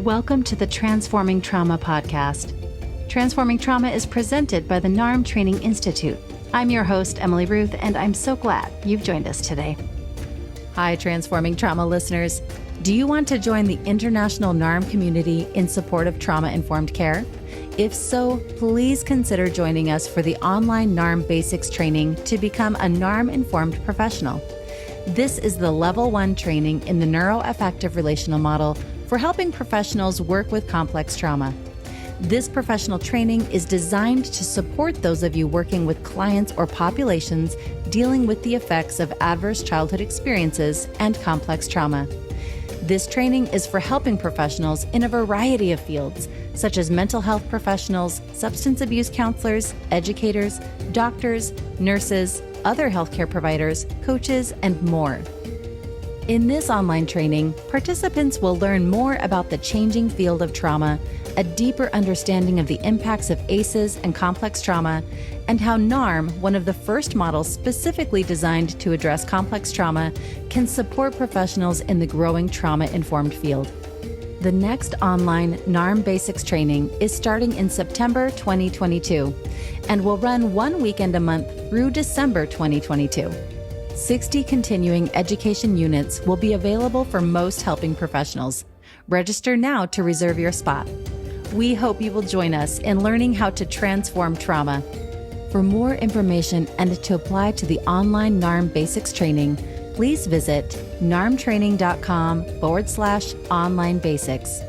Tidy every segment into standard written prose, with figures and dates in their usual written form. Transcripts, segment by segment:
Welcome to the Transforming Trauma podcast. Transforming Trauma is presented by the NARM Training Institute. I'm your host, Emily Ruth, and I'm so glad you've joined us today. Hi, Transforming Trauma listeners. Do you want to join the international NARM community in support of trauma-informed care? If so, please consider joining us for the online NARM Basics training to become a NARM-informed professional. This is the Level 1 training in the neuroaffective relational model for helping professionals work with complex trauma. This professional training is designed to support those of you working with clients or populations dealing with the effects of adverse childhood experiences and complex trauma. This training is for helping professionals in a variety of fields, such as mental health professionals, substance abuse counselors, educators, doctors, nurses, other healthcare providers, coaches, and more. In this online training, participants will learn more about the changing field of trauma, a deeper understanding of the impacts of ACEs and complex trauma, and how NARM, one of the first models specifically designed to address complex trauma, can support professionals in the growing trauma-informed field. The next online NARM Basics training is starting in September 2022 and will run 1 weekend a month through December 2022. 60 continuing education units will be available for most helping professionals. Register now to reserve your spot. We hope you will join us in learning how to transform trauma. For more information and to apply to the online NARM Basics training, please visit narmtraining.com/online basics.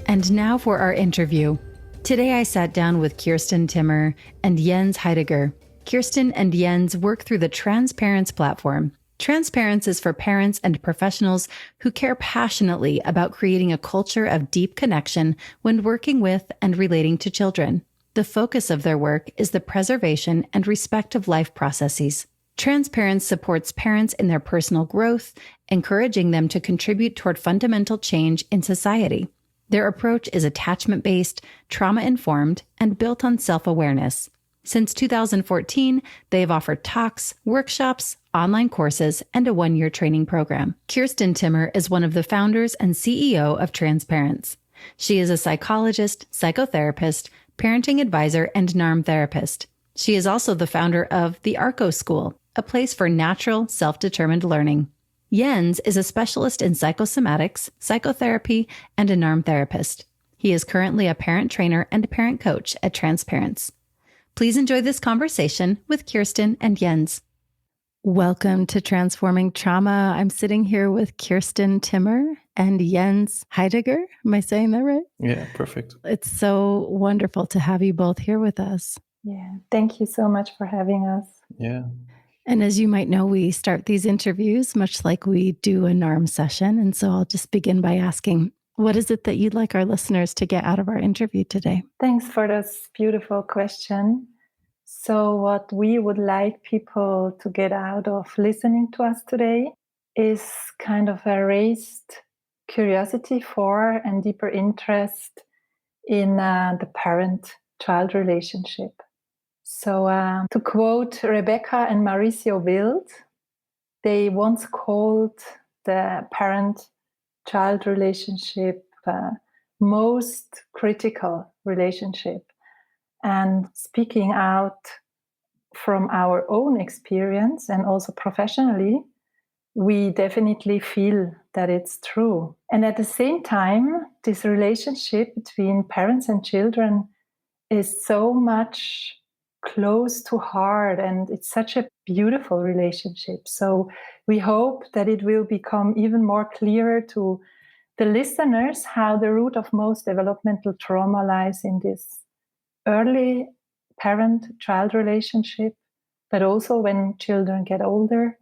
And now for our interview. Today I sat down with Kirsten Timmer and Jens Heidegger. Kirsten and Jens work through the Transparence platform. Transparence is for parents and professionals who care passionately about creating a culture of deep connection when working with and relating to children. The focus of their work is the preservation and respect of life processes. Transparence supports parents in their personal growth, encouraging them to contribute toward fundamental change in society. Their approach is attachment-based, trauma-informed, and built on self-awareness. Since 2014, they have offered talks, workshops, online courses, and a 1-year training program. Kirsten Timmer is one of the founders and CEO of Transparence. She is a psychologist, psychotherapist, parenting advisor, and NARM therapist. She is also the founder of the ARCO School, a place for natural, self-determined learning. Jens is a specialist in psychosomatics, psychotherapy, and a NARM therapist. He is currently a parent trainer and parent coach at Transparence. Please enjoy this conversation with Kirsten and Jens. Welcome to Transforming Trauma. I'm sitting here with Kirsten Timmer and Jens Heidegger. Am I saying that right? Yeah, perfect. It's so wonderful to have you both here with us. Yeah, thank you so much for having us. Yeah. And as you might know, we start these interviews much like we do a NARM session. And so I'll just begin by asking, what is it that you'd like our listeners to get out of our interview today? Thanks for this beautiful question. So what we would like people to get out of listening to us today is kind of a raised curiosity for and deeper interest in the parent-child relationship. So to quote Rebecca and Mauricio Wild, they once called the parent-child relationship most critical relationship. And speaking out from our own experience and also professionally, we definitely feel that it's true. And at the same time, this relationship between parents and children is so much close to heart, and it's such a beautiful relationship. So we hope that it will become even more clearer to the listeners how the root of most developmental trauma lies in this early parent-child relationship, but also when children get older.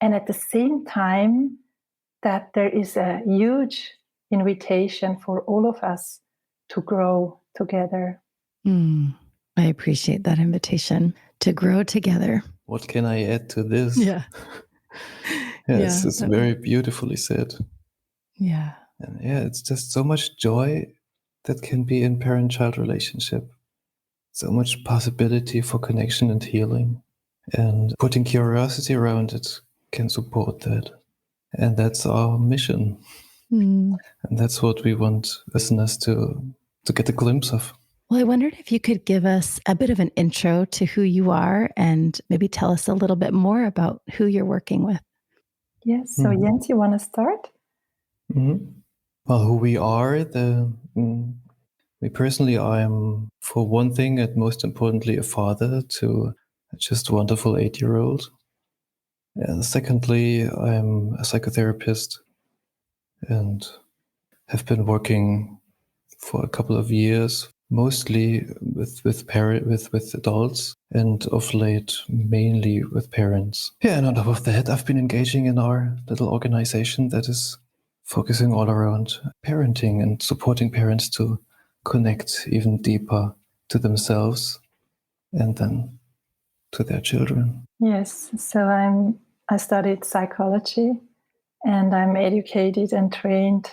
And at the same time, that there is a huge invitation for all of us to grow together. I appreciate that invitation to grow together. What can I add to this? Yeah. Yes, it's very beautifully said. Yeah. And yeah, it's just so much joy that can be in parent-child relationship. So much possibility for connection and healing. And putting curiosity around it can support that. And that's our mission. Mm. And that's what we want listeners to get a glimpse of. Well, I wondered if you could give us a bit of an intro to who you are and maybe tell us a little bit more about who you're working with. Yes. So Jens, you want to start? Mm-hmm. Well, who we are, me personally, I'm, for one thing, and most importantly, a father to a just wonderful 8-year-old. And secondly, I'm a psychotherapist and have been working for a couple of years, mostly with adults, and of late mainly with parents. Yeah, and on top of that, I've been engaging in our little organization that is focusing all around parenting and supporting parents to connect even deeper to themselves and then to their children. Yes. So I studied psychology, and I'm educated and trained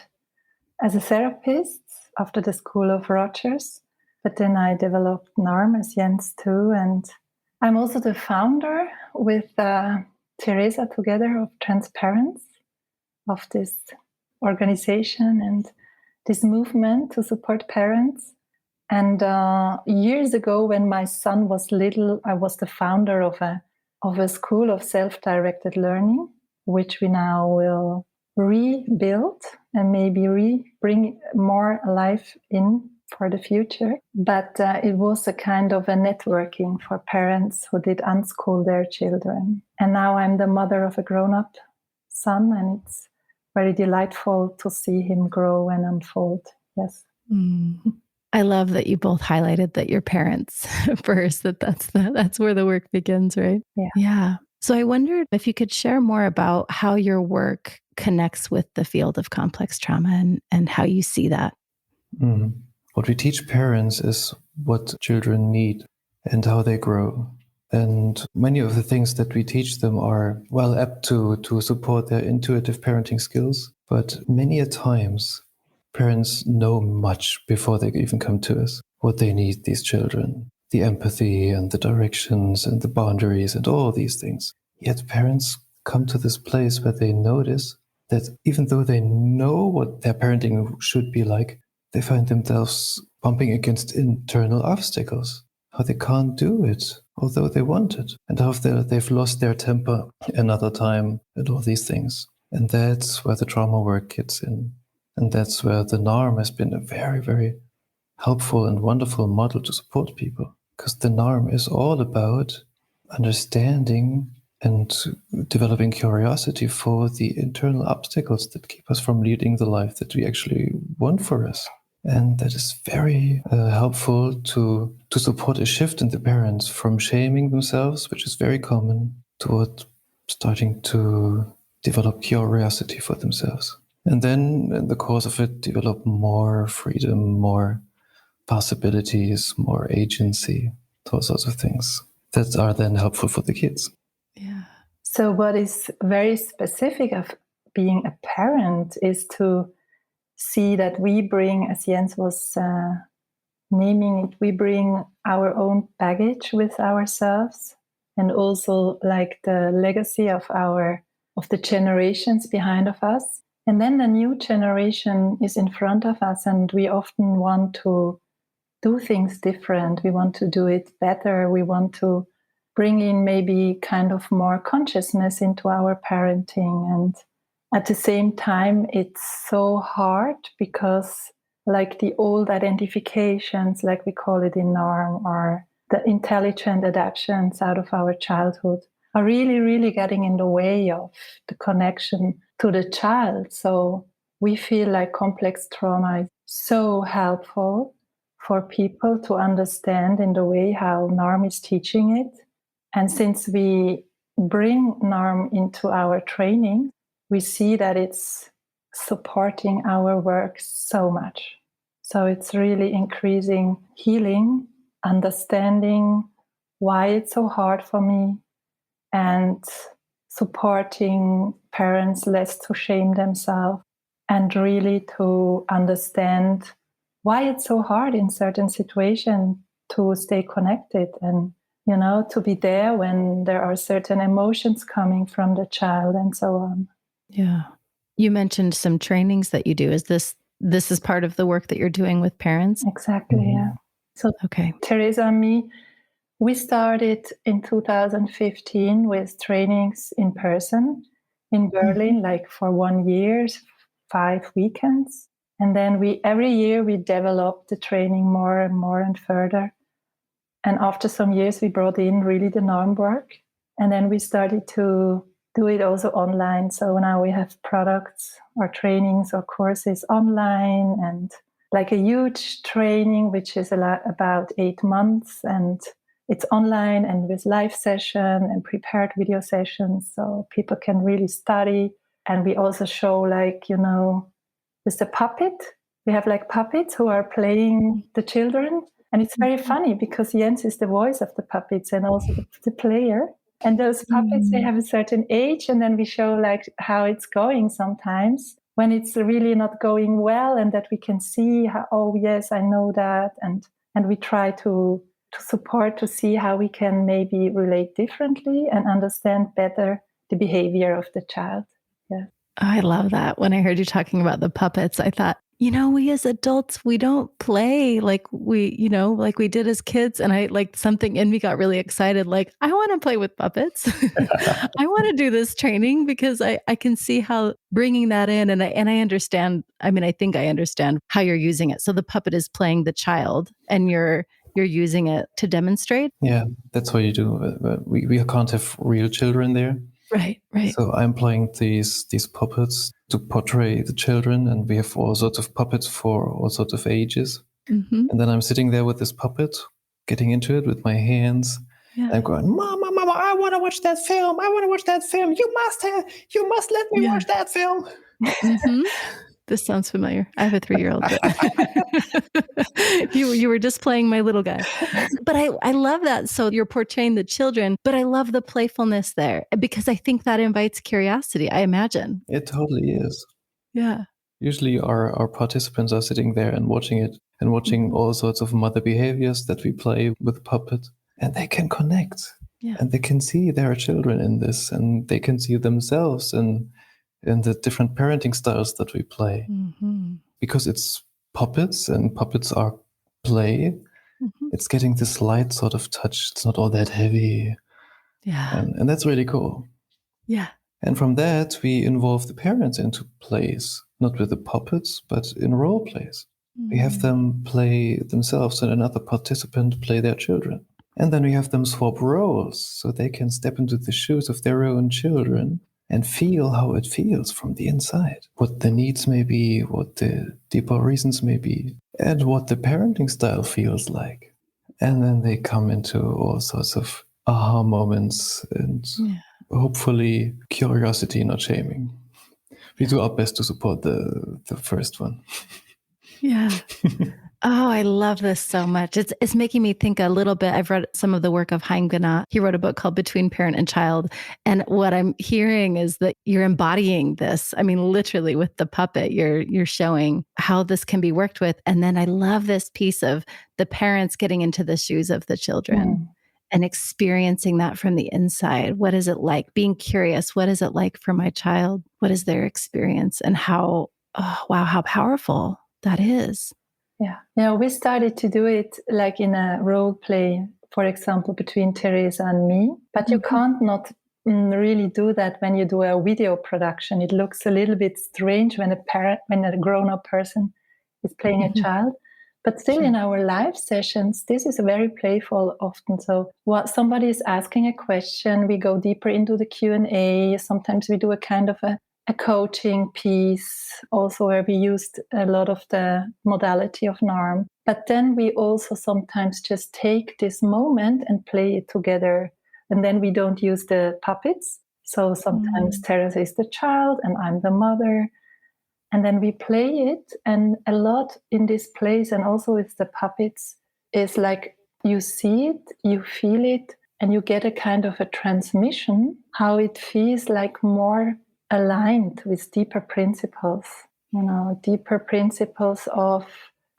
as a therapist after the School of Rogers. But then I developed NARM as Jens too. And I'm also the founder with Teresa together of Transparence, of this organization and this movement to support parents. And years ago, when my son was little, I was the founder of a school of self-directed learning, which we now will rebuild and maybe bring more life in for the future. But it was a kind of a networking for parents who did unschool their children. And now I'm the mother of a grown-up son, and it's very delightful to see him grow and unfold. Yes. Mm. I love that you both highlighted that your parents first, that's where the work begins, right? Yeah. Yeah. So I wondered if you could share more about how your work connects with the field of complex trauma and how you see that. Mm. What we teach parents is what children need and how they grow. And many of the things that we teach them are well apt to support their intuitive parenting skills. But many a times, parents know much before they even come to us what they need, these children, the empathy and the directions and the boundaries and all these things. Yet parents come to this place where they notice that even though they know what their parenting should be like, they find themselves bumping against internal obstacles, how they can't do it, although they want it, and how they've lost their temper another time, and all these things. And that's where the trauma work gets in. And that's where the NARM has been a very, very helpful and wonderful model to support people. Because the NARM is all about understanding and developing curiosity for the internal obstacles that keep us from leading the life that we actually want for us. And that is very helpful to support a shift in the parents from shaming themselves, which is very common, toward starting to develop curiosity for themselves. And then in the course of it, develop more freedom, more possibilities, more agency, those sorts of things that are then helpful for the kids. Yeah. So what is very specific of being a parent is to see that we bring, as Jens was naming it, we bring our own baggage with ourselves, and also like the legacy of the generations behind of us. And then the new generation is in front of us, and we often want to do things different. We want to do it better. We want to bring in maybe kind of more consciousness into our parenting. And at the same time, it's so hard because like the old identifications, like we call it in NARM, or the intelligent adaptations out of our childhood are really, really getting in the way of the connection to the child. So we feel like complex trauma is so helpful for people to understand in the way how NARM is teaching it. And since we bring NARM into our training, we see that it's supporting our work so much. So it's really increasing healing, understanding why it's so hard for me, and supporting parents less to shame themselves, and really to understand why it's so hard in certain situations to stay connected, and to be there when there are certain emotions coming from the child and so on. Yeah. You mentioned some trainings that you do. Is this is part of the work that you're doing with parents? Exactly, yeah. So Okay. Teresa and me, we started in 2015 with trainings in person in Berlin, like for 1 year, 5 weekends. And then every year we developed the training more and more and further. And after some years, we brought in really the NARM work. And then we started to do it also online. So now we have products or trainings or courses online, and like a huge training, which is about 8 months. And it's online and with live session and prepared video sessions. So people can really study. And we also show with the puppet. We have like puppets who are playing the children. And it's very funny because Jens is the voice of the puppets and also the player. And those puppets, they have a certain age. And then we show like how it's going sometimes when it's really not going well, and that we can see how, oh, yes, I know that. And we try to support, to see how we can maybe relate differently and understand better the behavior of the child. Yeah. I love that. When I heard you talking about the puppets, I thought, we as adults, we don't play like we did as kids. And I like something in me got really excited. Like, I want to play with puppets. I want to do this training because I can see how bringing that in, and I understand. I mean, I think I understand how you're using it. So the puppet is playing the child and you're using it to demonstrate. Yeah, that's what you do. We can't have real children there. Right. So I'm playing these puppets to portray the children, and we have all sorts of puppets for all sorts of ages. Mm-hmm. And then I'm sitting there with this puppet, getting into it with my hands. Yeah. And I'm going, Mama, I want to watch that film. I want to watch that film. You must let me watch that film. Mm-hmm. This sounds familiar. I have a 3-year-old. But you were just playing my little guy. But I love that. So you're portraying the children, but I love the playfulness there because I think that invites curiosity, I imagine. It totally is. Yeah. Usually our participants are sitting there and watching it and watching all sorts of mother behaviors that we play with puppet, and they can connect. Yeah. And they can see their children in this, and they can see themselves in the different parenting styles that we play. Mm-hmm. Because it's puppets, and puppets are play. Mm-hmm. It's getting this light sort of touch. It's not all that heavy. Yeah. And that's really cool. Yeah. And from that, we involve the parents into plays, not with the puppets, but in role plays. We have them play themselves and another participant play their children. And then we have them swap roles so they can step into the shoes of their own children and feel how it feels from the inside, what the needs may be, what the deeper reasons may be, and what the parenting style feels like. And then they come into all sorts of aha moments and hopefully curiosity, not shaming. We do our best to support the first one. Yeah. Oh, I love this so much. It's making me think a little bit. I've read some of the work of Heidegger. He wrote a book called Between Parent and Child. And what I'm hearing is that you're embodying this. I mean, literally with the puppet, you're showing how this can be worked with. And then I love this piece of the parents getting into the shoes of the children and experiencing that from the inside. What is it like? Being curious. What is it like for my child? What is their experience? And how powerful that is. Yeah. We started to do it like in a role play, for example, between Teresa and me. But you can't not really do that when you do a video production. It looks a little bit strange when a grown-up person is playing a child. But still, in our live sessions, this is very playful often. So somebody is asking a question, we go deeper into the Q&A. Sometimes we do a kind of a coaching piece, also where we used a lot of the modality of NARM. But then we also sometimes just take this moment and play it together. And then we don't use the puppets. So sometimes Teresa is the child and I'm the mother. And then we play it. And a lot in this place and also with the puppets is like you see it, you feel it, and you get a kind of a transmission, how it feels like more aligned with deeper principles, deeper principles of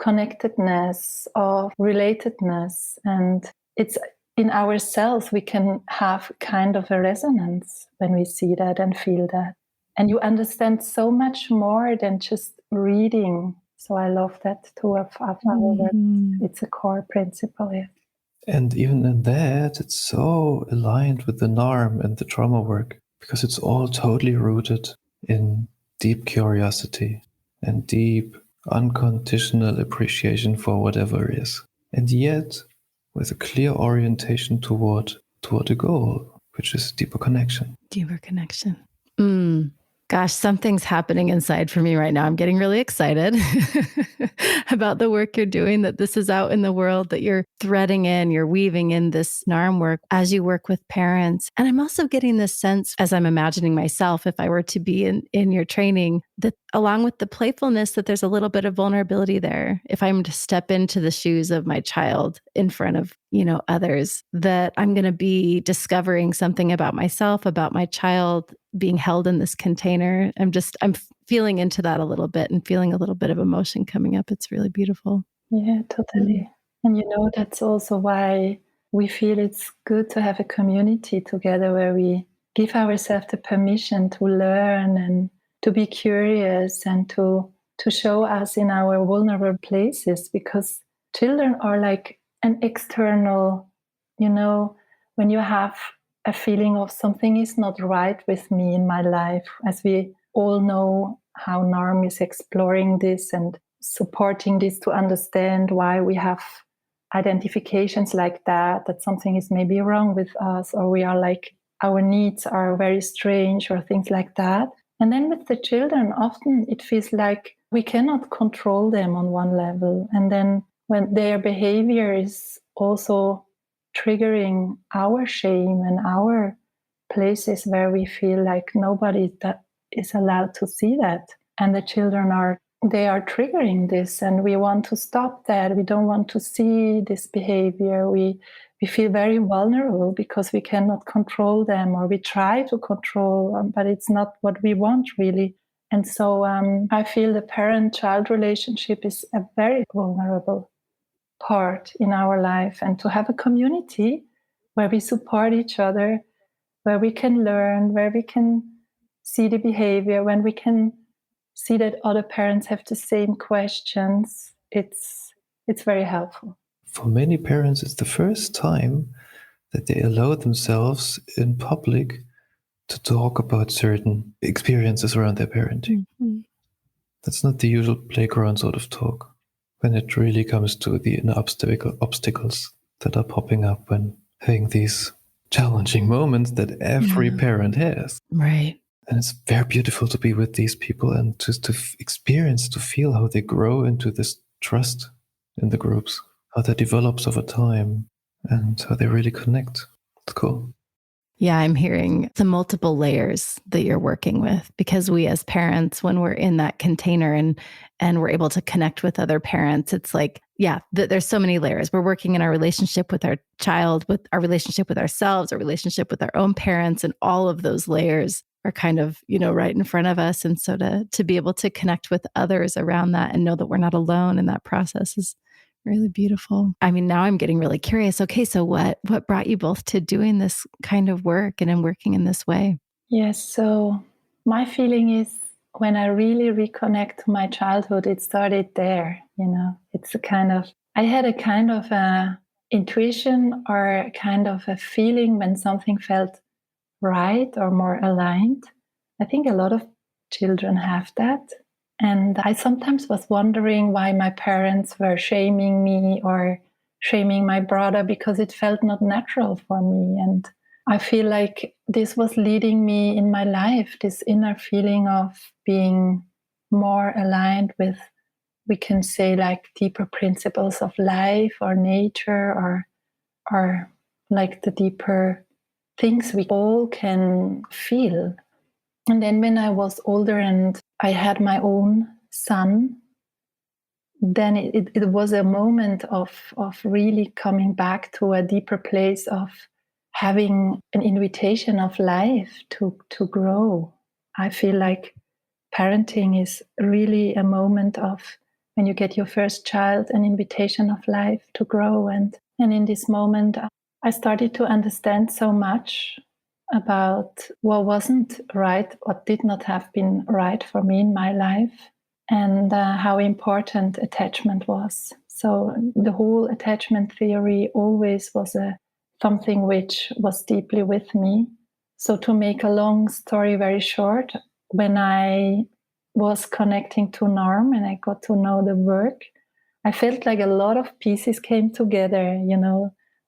connectedness, of relatedness. And it's in ourselves, we can have kind of a resonance when we see that and feel that. And you understand so much more than just reading. So I love that too of our work. It's a core principle, yeah. And even in that, it's so aligned with the NARM and the trauma work, because it's all totally rooted in deep curiosity and deep unconditional appreciation for whatever is. And yet, with a clear orientation toward a goal, which is deeper connection. Deeper connection. Gosh, something's happening inside for me right now. I'm getting really excited about the work you're doing, that this is out in the world, that you're threading in, you're weaving in this NARM work as you work with parents. And I'm also getting this sense, as I'm imagining myself, if I were to be in your training, that along with the playfulness, that there's a little bit of vulnerability there. If I'm to step into the shoes of my child in front of, others, that I'm going to be discovering something about myself, about my child being held in this container. I'm feeling into that a little bit and feeling a little bit of emotion coming up. It's really beautiful. Yeah, totally. And that's also why we feel it's good to have a community together where we give ourselves the permission to learn and to be curious and to show us in our vulnerable places, because children are like an external, when you have a feeling of something is not right with me in my life, as we all know how NARM is exploring this and supporting this to understand why we have identifications like that something is maybe wrong with us, or we are like, our needs are very strange, or things like that. And then with the children, often it feels like we cannot control them on one level. And then when their behavior is also triggering our shame and our places where we feel like nobody that is allowed to see that. And the children are triggering this, and we want to stop that. We don't want to see this behavior. We feel very vulnerable because we cannot control them, or we try to control, but it's not what we want really. And so I feel the parent-child relationship is a very vulnerable part in our life, and to have a community where we support each other, where we can learn, where we can see the behavior, when we can see that other parents have the same questions, it's very helpful. For many parents, it's the first time that they allow themselves in public to talk about certain experiences around their parenting. Mm-hmm. That's not the usual playground sort of talk, when it really comes to the inner obstacles that are popping up when having these challenging moments that every parent has. Right. And it's very beautiful to be with these people and just to experience, to feel how they grow into this trust in the groups, how that develops over time, and how they really connect. It's cool. Yeah, I'm hearing the multiple layers that you're working with, because we as parents, when we're in that container and we're able to connect with other parents, it's like, there's so many layers. We're working in our relationship with our child, with our relationship with ourselves, our relationship with our own parents, and all of those layers are kind of, right in front of us. And so to be able to connect with others around that and know that we're not alone in that process is really beautiful. I mean, now I'm getting really curious. Okay, so what brought you both to doing this kind of work and in working in this way? Yes, so my feeling is when I really reconnect to my childhood, it started there. It's I had a kind of a intuition or a kind of a feeling when something felt right or more aligned. I think a lot of children have that. And I sometimes was wondering why my parents were shaming me or shaming my brother, because it felt not natural for me. And I feel like this was leading me in my life, this inner feeling of being more aligned with, we can say, like deeper principles of life or nature, or like the deeper things we all can feel. And then when I was older and I had my own son, then it was a moment of really coming back to a deeper place of having an invitation of life to grow. I feel like parenting is really a moment of, when you get your first child, an invitation of life to grow. And in this moment, I started to understand so much about what wasn't right, what did not have been right for me in my life, and how important attachment was. So the whole attachment theory always was something which was deeply with me. So to make a long story very short, when I was connecting to NARM and I got to know the work, I felt like a lot of pieces came together,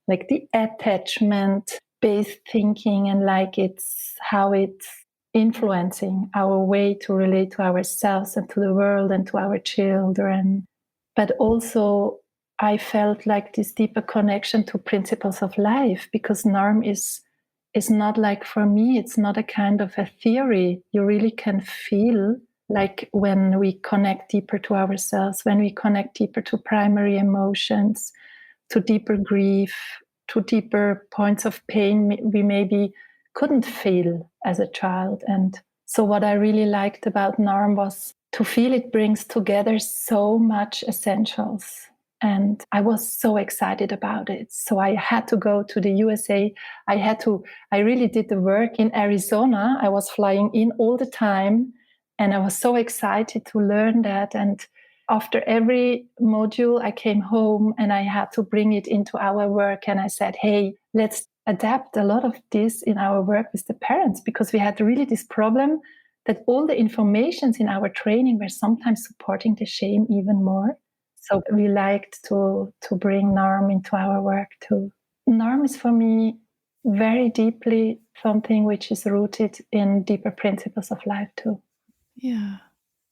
like the attachment based thinking, and like it's how it's influencing our way to relate to ourselves and to the world and to our children. But also, I felt like this deeper connection to principles of life, because NARM is not like, for me, it's not a kind of a theory. You really can feel like when we connect deeper to ourselves, when we connect deeper to primary emotions, to deeper grief, to deeper points of pain we maybe couldn't feel as a child. And so what I really liked about NARM was to feel it brings together so much essentials. And I was so excited about it. So I had to go to the USA. I really did the work in Arizona. I was flying in all the time. And I was so excited to learn that. And after every module, I came home and I had to bring it into our work. And I said, hey, let's adapt a lot of this in our work with the parents, because we had really this problem that all the informations in our training were sometimes supporting the shame even more. So we liked to bring NARM into our work too. NARM is for me very deeply something which is rooted in deeper principles of life too. Yeah.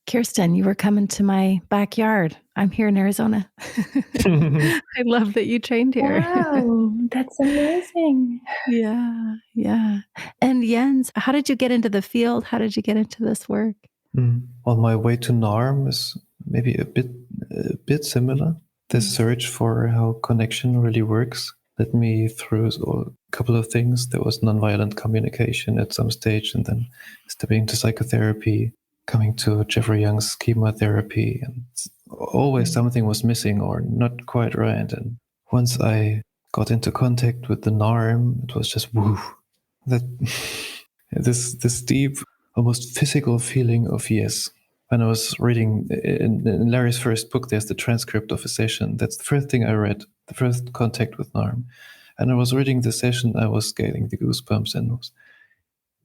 Kirsten, you were coming to my backyard. I'm here in Arizona. I love that you trained here. Wow, that's amazing. Yeah, yeah. And Jens, how did you get into the field? How did you get into this work? On my way to NARM is maybe a bit similar. The search for how connection really works led me through a couple of things. There was nonviolent communication at some stage, and then stepping into psychotherapy, coming to Jeffrey Young's chemotherapy, and always something was missing or not quite right. And once I got into contact with the NARM, it was just woo. That this deep, almost physical feeling of yes. When I was reading in Larry's first book, there's the transcript of a session. That's the first thing I read, the first contact with NARM. And I was reading the session, I was getting the goosebumps and was,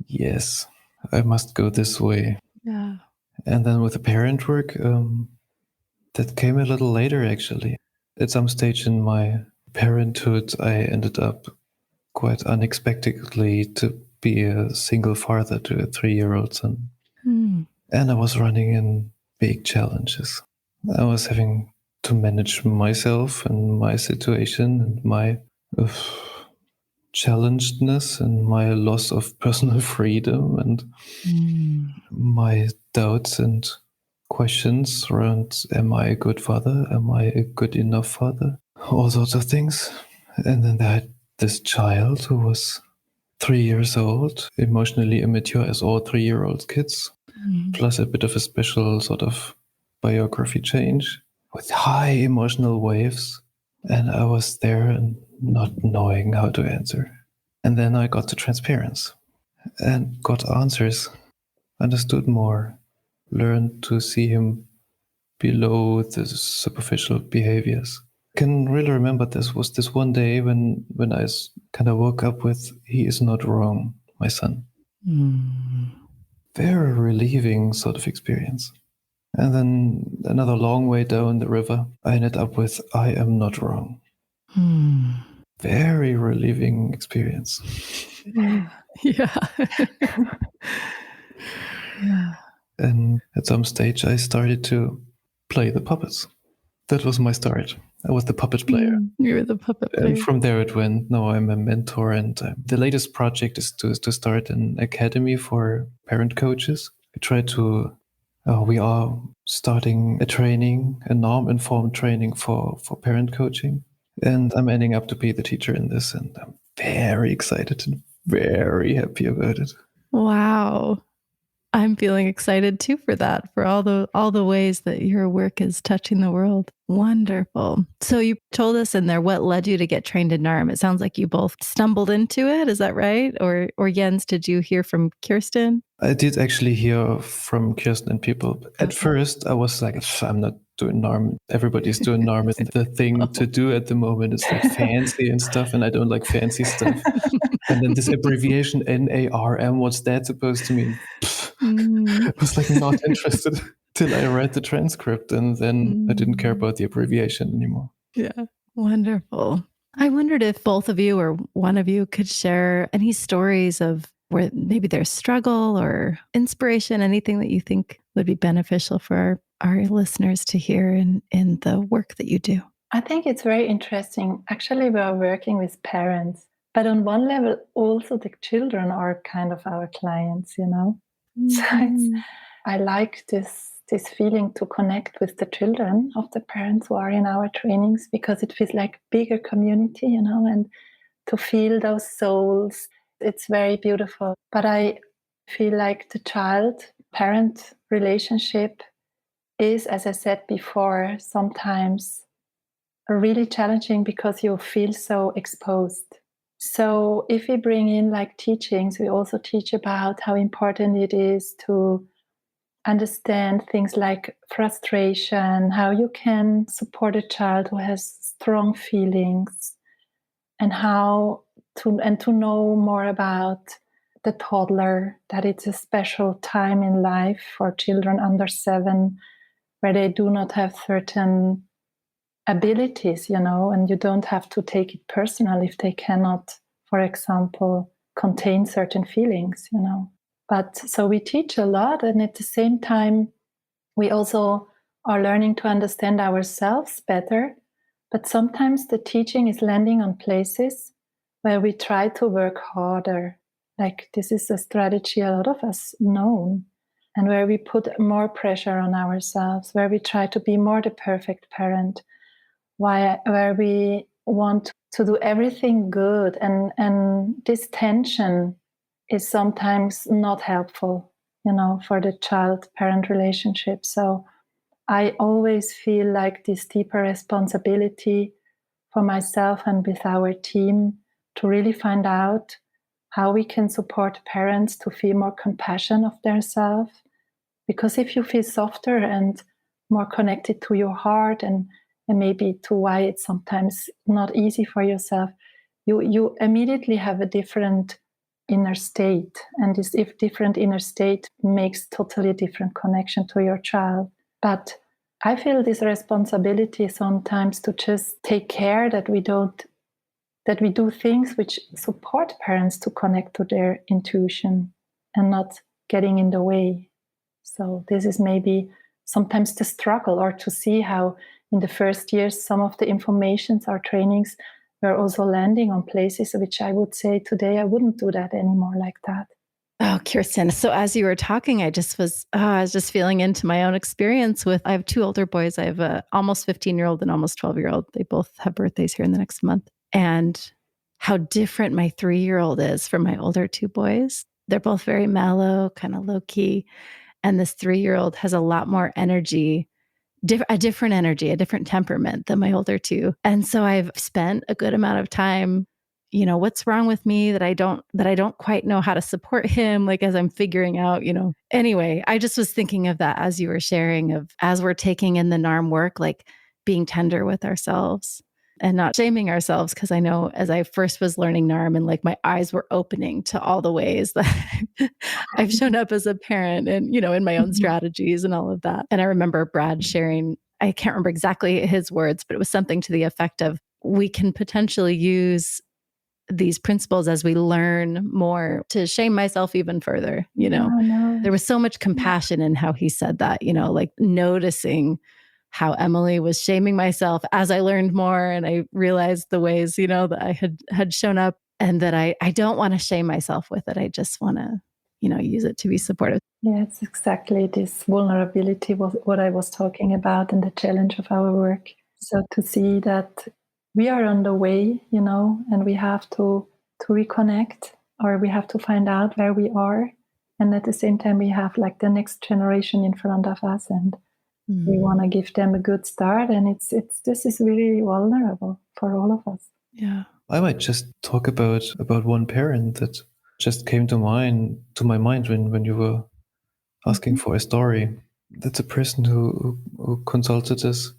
yes, I must go this way. Yeah. And then with the parent work, that came a little later, actually. At some stage in my parenthood, I ended up quite unexpectedly to be a single father to a 3-year-old son. And I was running in big challenges. I was having to manage myself and my situation and my challengedness and my loss of personal freedom and my doubts and questions around, am I a good father? Am I a good enough father? All sorts of things. And then I had this child who was 3 years old, emotionally immature as all 3-year-old kids, plus a bit of a special sort of biography change with high emotional waves. And I was there and not knowing how to answer. And then I got to transparency and got answers, understood more, learned to see him below the superficial behaviors. I can really remember this was this one day when I kind of woke up with, he is not wrong, my son. Very relieving sort of experience. And then another long way down the river, I ended up with, I am not wrong. Very relieving experience. Yeah. Yeah. And at some stage, I started to play the puppets. That was my start. I was the puppet player. You were the puppet player. And from there it went. Now I'm a mentor. And the latest project is to start an academy for parent coaches. We are starting a training, a NARM-informed training for parent coaching. And I'm ending up to be the teacher in this. And I'm very excited and very happy about it. Wow. I'm feeling excited too for that, for all the ways that your work is touching the world. Wonderful. So you told us in there what led you to get trained in NARM. It sounds like you both stumbled into it. Is that right? Or Jens, did you hear from Kirsten? I did actually hear from Kirsten and people. At first, I was like, I'm not doing NARM. Everybody's doing NARM. It's the thing to do at the moment. It's like fancy and stuff, and I don't like fancy stuff. And then this abbreviation NARM, what's that supposed to mean? I was like not interested till I read the transcript, and then I didn't care about the abbreviation anymore. Yeah, wonderful. I wondered if both of you or one of you could share any stories of where maybe there's struggle or inspiration, anything that you think would be beneficial for our listeners to hear in the work that you do. I think it's very interesting. Actually, we are working with parents, but on one level, also the children are kind of our clients, you know? So I like this feeling to connect with the children of the parents who are in our trainings, because it feels like a bigger community, you know, and to feel those souls, it's very beautiful. But I feel like the child-parent relationship is, as I said before, sometimes really challenging because you feel so exposed. So if we bring in like teachings, we also teach about how important it is to understand things like frustration, how you can support a child who has strong feelings, and how to know more about the toddler, that it's a special time in life for children under 7 where they do not have certain abilities, you know, and you don't have to take it personal if they cannot, for example, contain certain feelings, you know. But so we teach a lot, and at the same time, we also are learning to understand ourselves better. But sometimes the teaching is landing on places where we try to work harder. Like this is a strategy a lot of us know, and where we put more pressure on ourselves, where we try to be more the perfect parent, where we want to do everything good, and this tension is sometimes not helpful, you know, for the child-parent relationship. So I always feel like this deeper responsibility for myself and with our team to really find out how we can support parents to feel more compassion of themselves. Because if you feel softer and more connected to your heart and maybe to why it's sometimes not easy for yourself, you immediately have a different inner state. And this different inner state makes totally different connection to your child. But I feel this responsibility sometimes to just take care that we do things which support parents to connect to their intuition and not getting in the way. So this is maybe sometimes the struggle, or to see how in the first years some of the informations or trainings were also landing on places which I would say today I wouldn't do that anymore like that. Oh, Kirsten. So as you were talking, I was just feeling into my own experience I have 2 older boys. I have a almost 15-year-old and almost 12-year-old. They both have birthdays here in the next month. And how different my 3-year-old is from my older 2 boys. They're both very mellow, kind of low key. And this 3-year-old has a lot more energy, a different energy, a different temperament than my older 2. And so I've spent a good amount of time, you know, what's wrong with me that I don't quite know how to support him, like as I'm figuring out, you know. Anyway, I just was thinking of that as you were sharing, of as we're taking in the NARM work, like being tender with ourselves and not shaming ourselves. Because I know as I first was learning NARM, and like my eyes were opening to all the ways that I've shown up as a parent and, you know, in my own strategies and all of that. And I remember Brad sharing, I can't remember exactly his words, but it was something to the effect of, we can potentially use these principles as we learn more to shame myself even further, you know. Oh, no. There was so much compassion in how he said that, you know, like noticing how Emily was shaming myself as I learned more, and I realized the ways, you know, that I had shown up, and that I don't want to shame myself with it. I just want to, you know, use it to be supportive. Yeah, it's exactly this vulnerability was what I was talking about, and the challenge of our work. So to see that we are on the way, you know, and we have to reconnect, or we have to find out where we are, And at the same time, we have like the next generation in front of us, and we want to give them a good start. And it's this is really vulnerable for all of us. Yeah. I might just talk about one parent that just came to my mind when you were asking for a story. That's a person who consulted us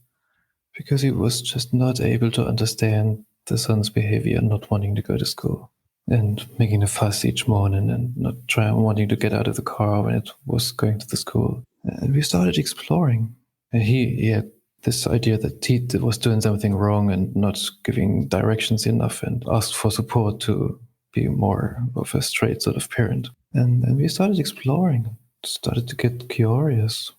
because he was just not able to understand the son's behavior, not wanting to go to school and making a fuss each morning and not wanting to get out of the car when it was going to the school. And we started exploring. And he had this idea that he was doing something wrong and not giving directions enough, and asked for support to be more of a straight sort of parent. And we started exploring, started to get curious.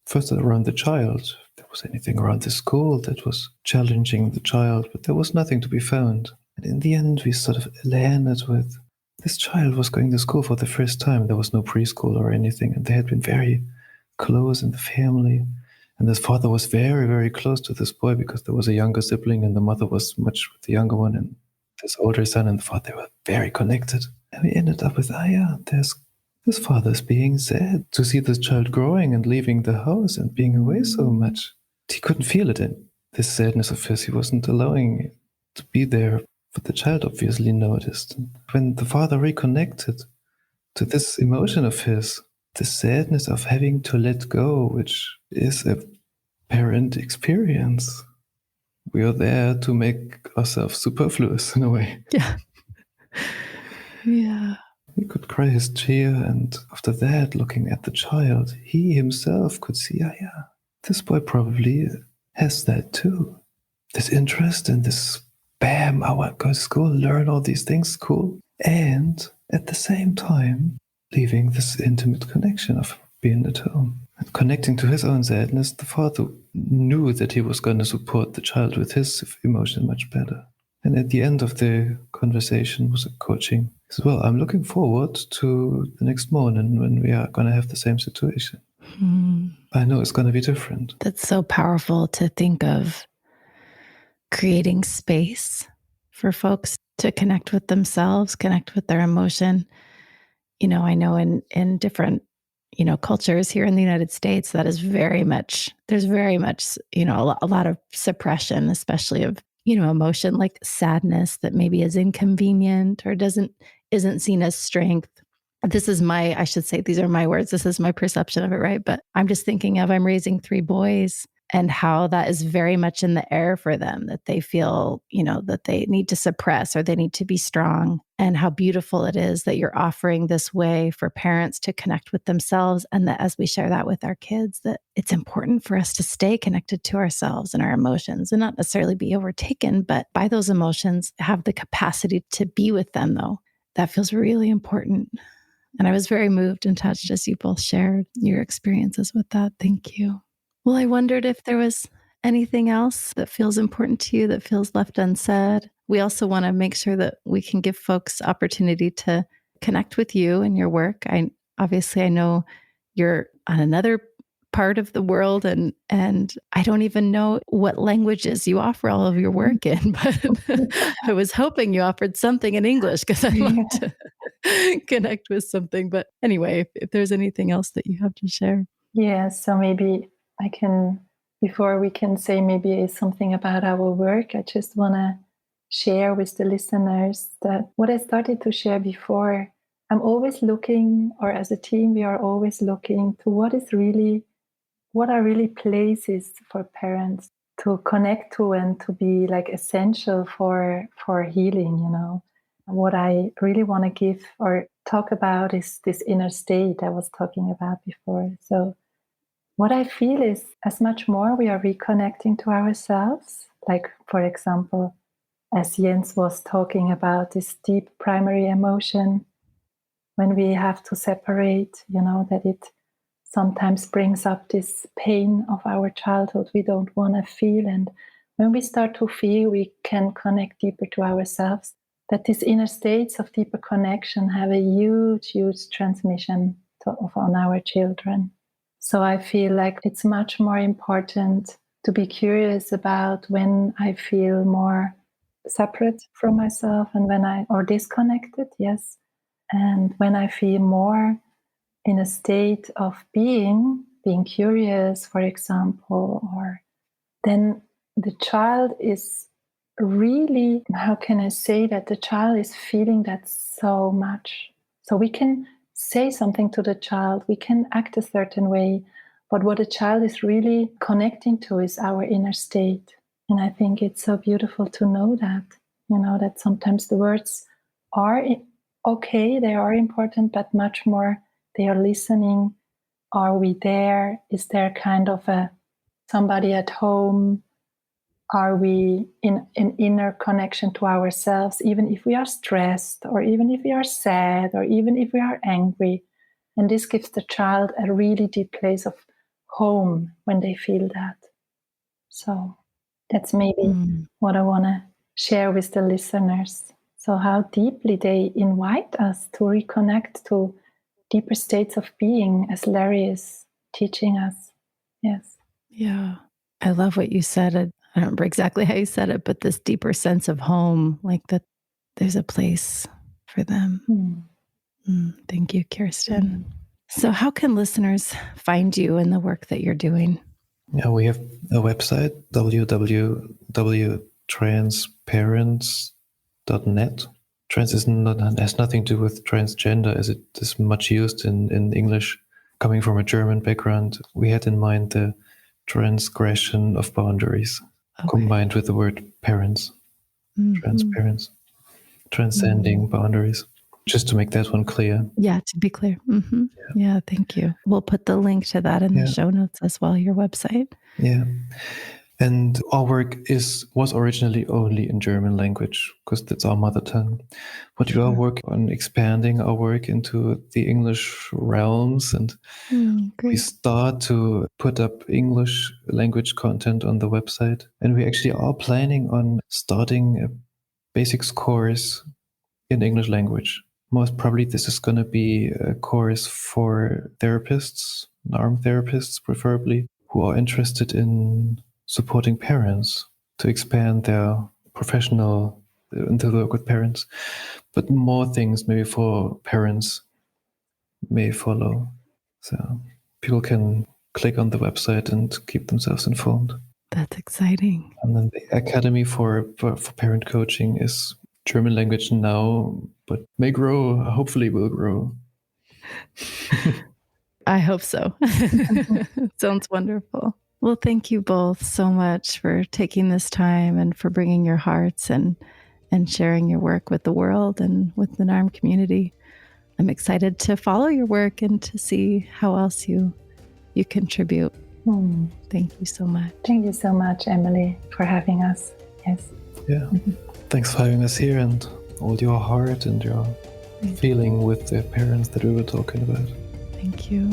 First around the child, if there was anything around the school that was challenging the child, but there was nothing to be found. And in the end, we sort of landed with this child was going to school for the first time. There was no preschool or anything, and they had been very close in the family. And his father was very, very close to this boy because there was a younger sibling, and the mother was much with the younger one, and this older son and the father, they were very connected. And we ended up with, this father's being sad to see this child growing and leaving the house and being away so much. He couldn't feel it in this sadness of his. He wasn't allowing it to be there, but the child obviously noticed. And when the father reconnected to this emotion of his, the sadness of having to let go, which is a parent experience, we are there to make ourselves superfluous in a way. Yeah. Yeah. He could cry his tear, and after that, looking at the child, he himself could see, this boy probably has that too. This interest in this, bam, I want to go to school, learn all these things, cool. And at the same time, leaving this intimate connection of being at home. And connecting to his own sadness, the father knew that he was going to support the child with his emotion much better. And at the end of the conversation was a coaching. He said, well, I'm looking forward to the next morning when we are going to have the same situation. I know it's going to be different. That's so powerful to think of creating space for folks to connect with themselves, connect with their emotion. I know in different, cultures here in the United States, that is there's very much, a lot of suppression, especially of, emotion like sadness that maybe is inconvenient or isn't seen as strength. This is I should say, these are my words. This is my perception of it, right? But I'm just thinking I'm raising 3 boys and how that is very much in the air for them, that they feel, that they need to suppress or they need to be strong, and how beautiful it is that you're offering this way for parents to connect with themselves. And that as we share that with our kids, that it's important for us to stay connected to ourselves and our emotions and not necessarily be overtaken, but by those emotions, have the capacity to be with them though. That feels really important. And I was very moved and touched as you both shared your experiences with that. Thank you. Well, I wondered if there was anything else that feels important to you that feels left unsaid. We also want to make sure that we can give folks opportunity to connect with you and your work. I know you're on another part of the world, and I don't even know what languages you offer all of your work in, but I was hoping you offered something in English because I'd love to connect with something. But anyway, if there's anything else that you have to share. Yeah, so maybe I can, before we can say maybe something about our work, I just want to share with the listeners that what I started to share before, I'm always looking, or as a team, we are always looking to what are really places for parents to connect to and to be like essential for healing, What I really want to give or talk about is this inner state I was talking about before. So what I feel is as much more we are reconnecting to ourselves, like, for example, as Jens was talking about this deep primary emotion, when we have to separate, that it sometimes brings up this pain of our childhood we don't want to feel. And when we start to feel, we can connect deeper to ourselves, that these inner states of deeper connection have a huge, huge transmission on our children. So I feel like it's much more important to be curious about when I feel more separate from myself and or disconnected, yes. And when I feel more in a state of being curious, for example, or then the child is really, how can I say that, the child is feeling that so much. So we can say something to the child, we can act a certain way, but what a child is really connecting to is our inner state. And I think it's so beautiful to know that, that sometimes the words are okay, they are important, but much more they are listening. Are we there? Is there kind of somebody at home? Are we in an inner connection to ourselves, even if we are stressed, or even if we are sad, or even if we are angry? And this gives the child a really deep place of home when they feel that. So that's maybe what I want to share with the listeners. So how deeply they invite us to reconnect to deeper states of being, as Larry is teaching us. Yes. Yeah. I love what you said. I don't remember exactly how you said it, but this deeper sense of home, like that there's a place for them. Thank you, Kirsten. So how can listeners find you and the work that you're doing? Yeah, we have a website, www.transparents.net. Trans has nothing to do with transgender, as it is much used in English. Coming from a German background, we had in mind the transgression of boundaries, combined with the word parents, transparents, transcending boundaries. Just to make that one clear. Yeah, to be clear. Yeah, thank you. We'll put the link to that in the show notes as well, your website. Yeah. And our work was originally only in German language, because that's our mother tongue. But we are working on expanding our work into the English realms, and we start to put up English language content on the website. And we actually are planning on starting a basics course in English language. Most probably this is going to be a course for therapists, NARM therapists preferably, who are interested in supporting parents to expand their professional into the work with parents. But more things maybe for parents may follow. So people can click on the website and keep themselves informed. That's exciting. And then the Academy for Parent Coaching is German language now, but may grow, hopefully will grow. I hope so. Sounds wonderful. Well, thank you both so much for taking this time and for bringing your hearts and sharing your work with the world and with the NARM community. I'm excited to follow your work and to see how else you contribute. Thank you so much. Thank you so much, Emily, for having us. Yes. Yeah. Thanks for having us here and all your heart and your feeling with the parents that we were talking about. Thank you.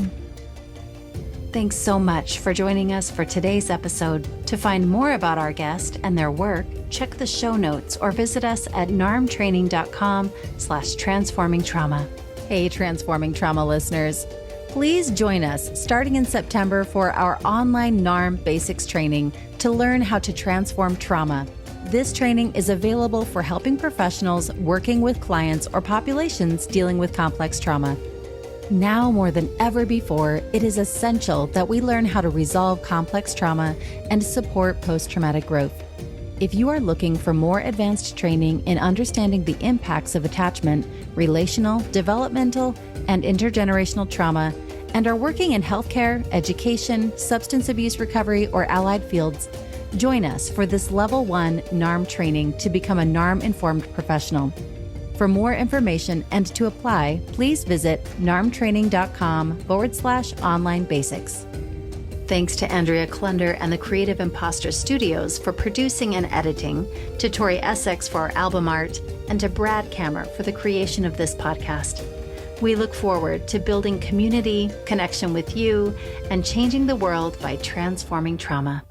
Thanks so much for joining us for today's episode. To find more about our guest and their work, check the show notes or visit us at narmtraining.com/transformingtrauma. Hey, Transforming Trauma listeners. Please join us starting in September for our online NARM basics training to learn how to transform trauma. This training is available for helping professionals working with clients or populations dealing with complex trauma. Now more than ever before, it is essential that we learn how to resolve complex trauma and support post-traumatic growth. If you are looking for more advanced training in understanding the impacts of attachment, relational, developmental, and intergenerational trauma, and are working in healthcare, education, substance abuse recovery, or allied fields, join us for this Level 1 NARM training to become a NARM-informed professional. For more information and to apply, please visit narmtraining.com/online basics. Thanks to Andrea Klunder and the Creative Imposter Studios for producing and editing, to Tori Essex for our album art, and to Brad Kammer for the creation of this podcast. We look forward to building community, connection with you, and changing the world by transforming trauma.